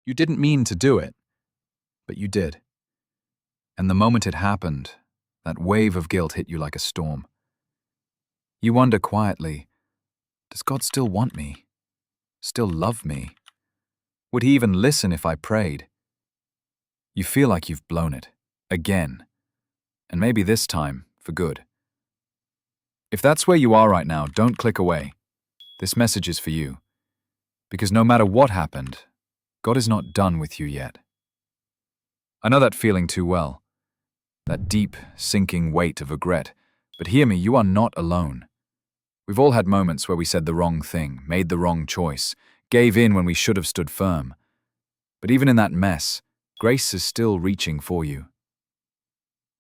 You didn't mean to do it, but you did. And the moment it happened, that wave of guilt hit you like a storm. You wonder quietly, does God still want me? Still love me? Would he even listen if I prayed? You feel like you've blown it. Again. And maybe this time, for good. If that's where you are right now, don't click away. This message is for you. Because no matter what happened, God is not done with you yet. I know that feeling too well. That deep, sinking weight of regret. But hear me, you are not alone. We've all had moments where we said the wrong thing, made the wrong choice, gave in when we should have stood firm. But even in that mess, grace is still reaching for you.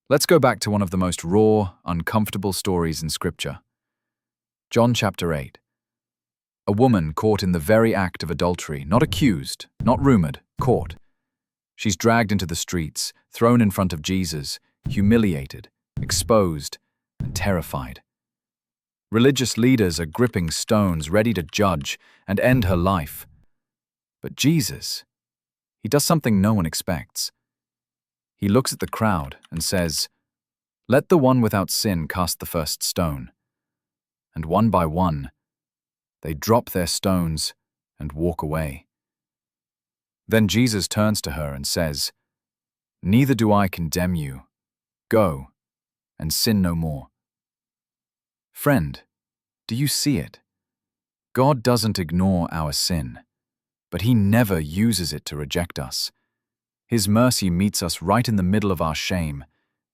Let's go back to one of the most raw, uncomfortable stories in Scripture. John chapter 8. A woman caught in the very act of adultery, not accused, not rumored, caught. She's dragged into the streets, thrown in front of Jesus, humiliated, exposed, and terrified. Religious leaders are gripping stones, ready to judge and end her life. But Jesus, he does something no one expects. He looks at the crowd and says, "Let the one without sin cast the first stone." And one by one, they drop their stones and walk away. Then Jesus turns to her and says, "Neither do I condemn you. Go and sin no more." Friend, do you see it? God doesn't ignore our sin, but he never uses it to reject us. His mercy meets us right in the middle of our shame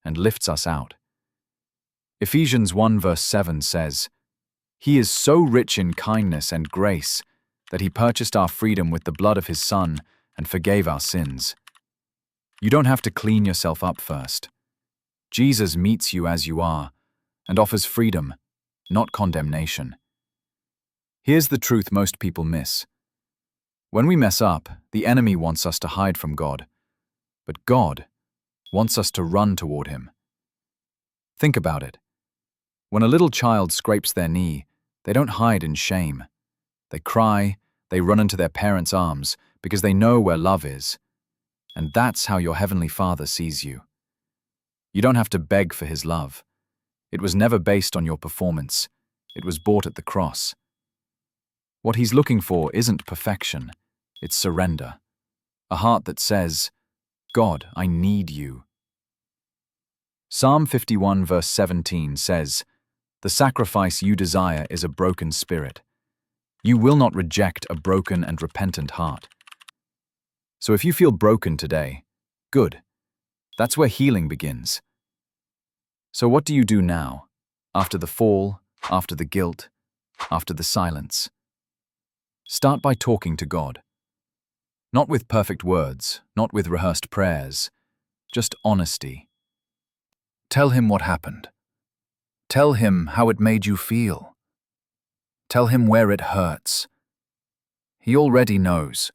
and lifts us out. Ephesians 1 verse 7 says, "He is so rich in kindness and grace that he purchased our freedom with the blood of his Son and forgave our sins." You don't have to clean yourself up first. Jesus meets you as you are and offers freedom, not condemnation. Here's the truth most people miss. When we mess up, the enemy wants us to hide from God, but God wants us to run toward him. Think about it. When a little child scrapes their knee, they don't hide in shame. They cry, they run into their parents' arms because they know where love is. And that's how your Heavenly Father sees you. You don't have to beg for his love. It was never based on your performance. It was bought at the cross. What he's looking for isn't perfection, it's surrender. A heart that says, "God, I need you." Psalm 51 verse 17 says, "The sacrifice you desire is a broken spirit. You will not reject a broken and repentant heart." So if you feel broken today, good. That's where healing begins. So what do you do now, after the fall, after the guilt, after the silence? Start by talking to God. Not with perfect words, not with rehearsed prayers, just honesty. Tell him what happened. Tell him how it made you feel. Tell him where it hurts. He already knows,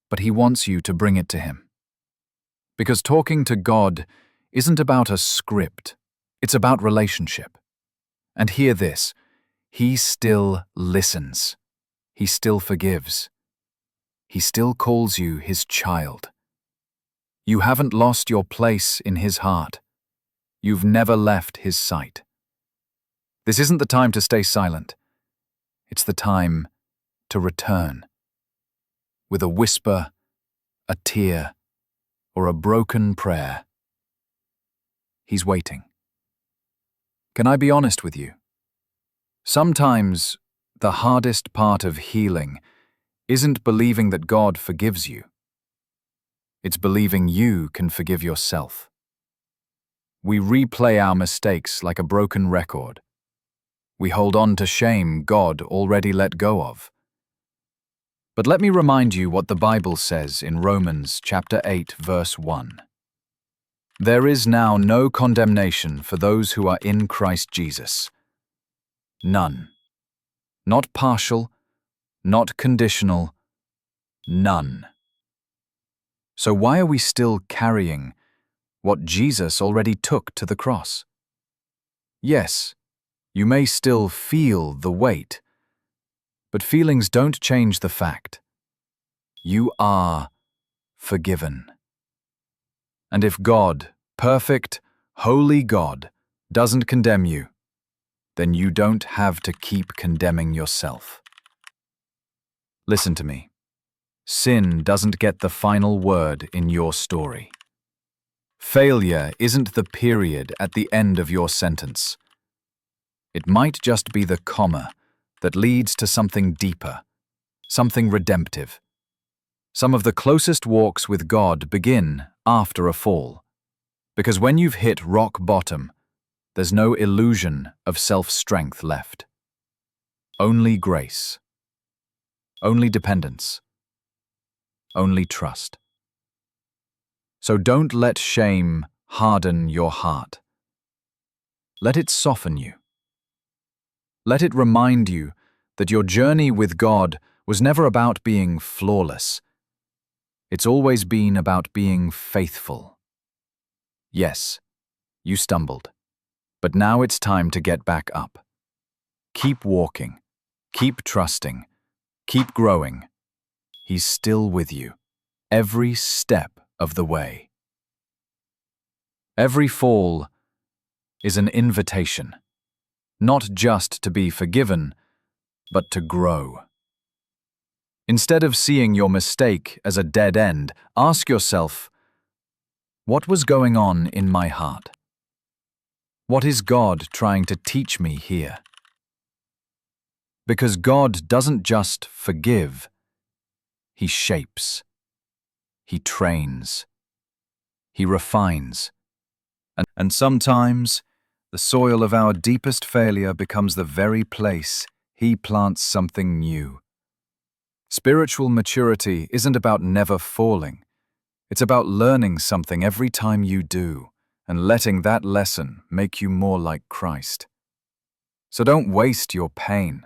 but he wants you to bring it to him. Because talking to God isn't about a script, it's about relationship. And hear this, he still listens. He still forgives. He still calls you his child. You haven't lost your place in his heart. You've never left his sight. This isn't the time to stay silent. It's the time to return. With a whisper, a tear, or a broken prayer. He's waiting. Can I be honest with you? Sometimes the hardest part of healing isn't believing that God forgives you. It's believing you can forgive yourself. We replay our mistakes like a broken record. We hold on to shame God already let go of. But let me remind you what the Bible says in Romans chapter 8, verse 1. There is now no condemnation for those who are in Christ Jesus. None. Not partial, not conditional, none. So why are we still carrying what Jesus already took to the cross? Yes, you may still feel the weight, but feelings don't change the fact. You are forgiven. And if God, perfect, holy God, doesn't condemn you, then you don't have to keep condemning yourself. Listen to me. Sin doesn't get the final word in your story. Failure isn't the period at the end of your sentence. It might just be the comma that leads to something deeper, something redemptive. Some of the closest walks with God begin after a fall, because when you've hit rock bottom, there's no illusion of self-strength left. Only grace. Only dependence. Only trust. So don't let shame harden your heart. Let it soften you. Let it remind you that your journey with God was never about being flawless. It's always been about being faithful. Yes, you stumbled, but now it's time to get back up. Keep walking, keep trusting, keep growing. He's still with you, every step of the way. Every fall is an invitation, not just to be forgiven, but to grow. Instead of seeing your mistake as a dead end, ask yourself, what was going on in my heart? What is God trying to teach me here? Because God doesn't just forgive, He shapes, He trains, He refines. And sometimes, the soil of our deepest failure becomes the very place He plants something new. Spiritual maturity isn't about never falling. It's about learning something every time you do, and letting that lesson make you more like Christ. So don't waste your pain.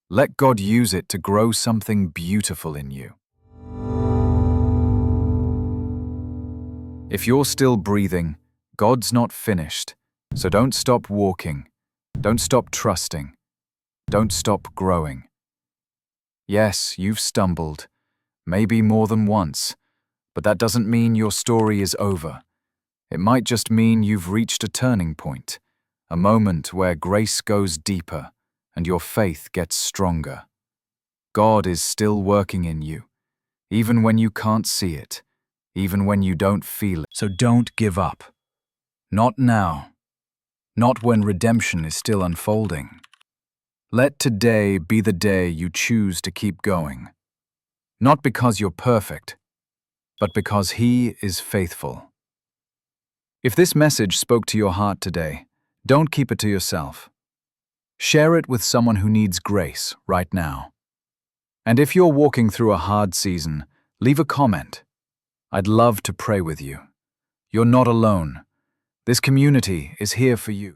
Let God use it to grow something beautiful in you. If you're still breathing, God's not finished. So don't stop walking. Don't stop trusting. Don't stop growing. Yes, you've stumbled, maybe more than once, but that doesn't mean your story is over. It might just mean you've reached a turning point, a moment where grace goes deeper and your faith gets stronger. God is still working in you, even when you can't see it, even when you don't feel it. So don't give up. Not now. Not when redemption is still unfolding. Let today be the day you choose to keep going. Not because you're perfect, but because He is faithful. If this message spoke to your heart today, don't keep it to yourself. Share it with someone who needs grace right now. And if you're walking through a hard season, leave a comment. I'd love to pray with you. You're not alone. This community is here for you.